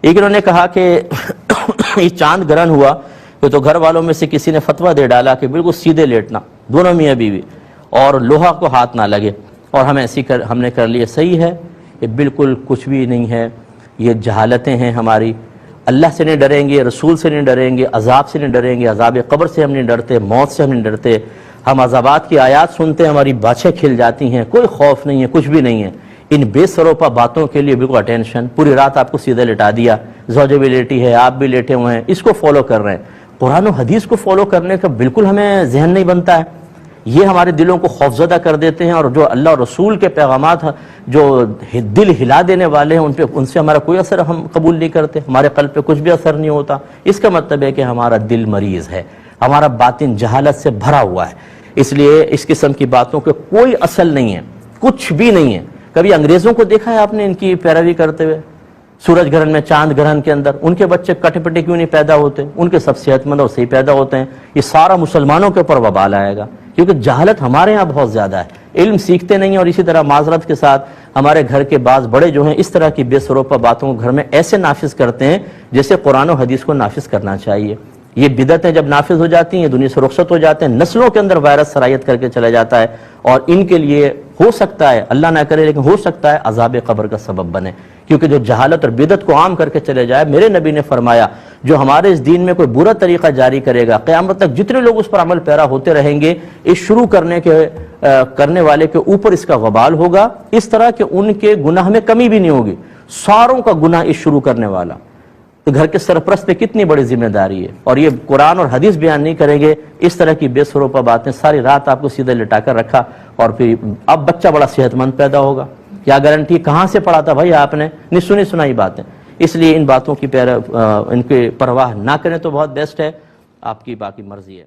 ایک انہوں نے کہا کہ یہ چاند گرہن ہوا تو گھر والوں میں سے کسی نے فتویٰ دے ڈالا کہ بالکل سیدھے لیٹنا، دونوں میاں بیوی، اور لوہا کو ہاتھ نہ لگے، اور ہم نے کر لیا۔ صحیح ہے، یہ بالکل کچھ بھی نہیں ہے، یہ جہالتیں ہیں ہماری۔ اللہ سے نہیں ڈریں گے، رسول سے نہیں ڈریں گے، عذاب سے نہیں ڈریں گے، عذاب قبر سے ہم نہیں ڈرتے، موت سے ہم نہیں ڈرتے۔ ہم عذابات کی آیات سنتے ہیں، ہماری باچھیں کھل جاتی ہیں، کوئی خوف نہیں ہے، کچھ بھی نہیں ہے۔ ان بے سروپا باتوں کے لیے بالکل اٹینشن، پوری رات آپ کو سیدھے لٹا دیا، زوجہ بھی لیٹی ہے، آپ بھی لیٹے ہوئے ہیں، اس کو فالو کر رہے ہیں۔ قرآن و حدیث کو فالو کرنے کا بالکل ہمیں ذہن نہیں بنتا ہے۔ یہ ہمارے دلوں کو خوفزدہ کر دیتے ہیں، اور جو اللہ اور رسول کے پیغامات جو دل ہلا دینے والے ہیں ان سے ہمارا کوئی اثر ہم قبول نہیں کرتے، ہمارے قلب پہ کچھ بھی اثر نہیں ہوتا۔ اس کا مطلب ہے کہ ہمارا دل مریض ہے، ہمارا باطن جہالت سے بھرا ہوا ہے۔ اس لیے اس قسم کی باتوں کے کوئی اصل نہیں ہے، کچھ بھی نہیں ہے۔ کبھی انگریزوں کو دیکھا ہے آپ نے ان کی پیروی کرتے ہوئے؟ سورج گرہن میں، چاند گرہن کے اندر ان کے بچے کٹے پٹے کیوں نہیں پیدا ہوتے؟ ان کے سب صحت مند اور صحیح پیدا ہوتے ہیں۔ یہ سارا مسلمانوں کے اوپر وبال آئے گا، کیونکہ جہالت ہمارے ہاں بہت زیادہ ہے، علم سیکھتے نہیں ہیں۔ اور اسی طرح معذرت کے ساتھ ہمارے گھر کے بعض بڑے جو ہیں اس طرح کی بے سروپا باتوں کو گھر میں ایسے نافذ کرتے ہیں جیسے قرآن و حدیث کو نافذ کرنا چاہیے۔ یہ بدعتیں جب نافذ ہو جاتی ہیں، دنیا سے رخصت ہو جاتے ہیں، نسلوں کے اندر وائرس سرایت کر کے چلا جاتا ہے، اور ان کے لیے ہو سکتا ہے، اللہ نہ کرے لیکن ہو سکتا ہے عذاب قبر کا سبب بنے، کیونکہ جو جہالت اور بدعت کو عام کر کے چلے جائے۔ میرے نبی نے فرمایا جو ہمارے اس دین میں کوئی برا طریقہ جاری کرے گا، قیامت تک جتنے لوگ اس پر عمل پیرا ہوتے رہیں گے، اس شروع کرنے والے کے اوپر اس کا وبال ہوگا، اس طرح کہ ان کے گناہ میں کمی بھی نہیں ہوگی، ساروں کا گناہ اس شروع کرنے والا۔ تو گھر کے سرپرست پہ کتنی بڑی ذمہ داری ہے، اور یہ قرآن اور حدیث بیان نہیں کریں گے، اس طرح کی بے سروپا باتیں ساری رات آپ کو سیدھے لٹا کر رکھا، اور پھر اب بچہ بڑا صحت مند پیدا ہوگا۔ کیا گارنٹی؟ کہاں سے پڑھا تھا بھائی آپ نے؟ نہیں سنی سنائی باتیں۔ اس لیے ان باتوں کی ان کی پرواہ نہ کریں تو بہت بیسٹ ہے، آپ کی باقی مرضی ہے۔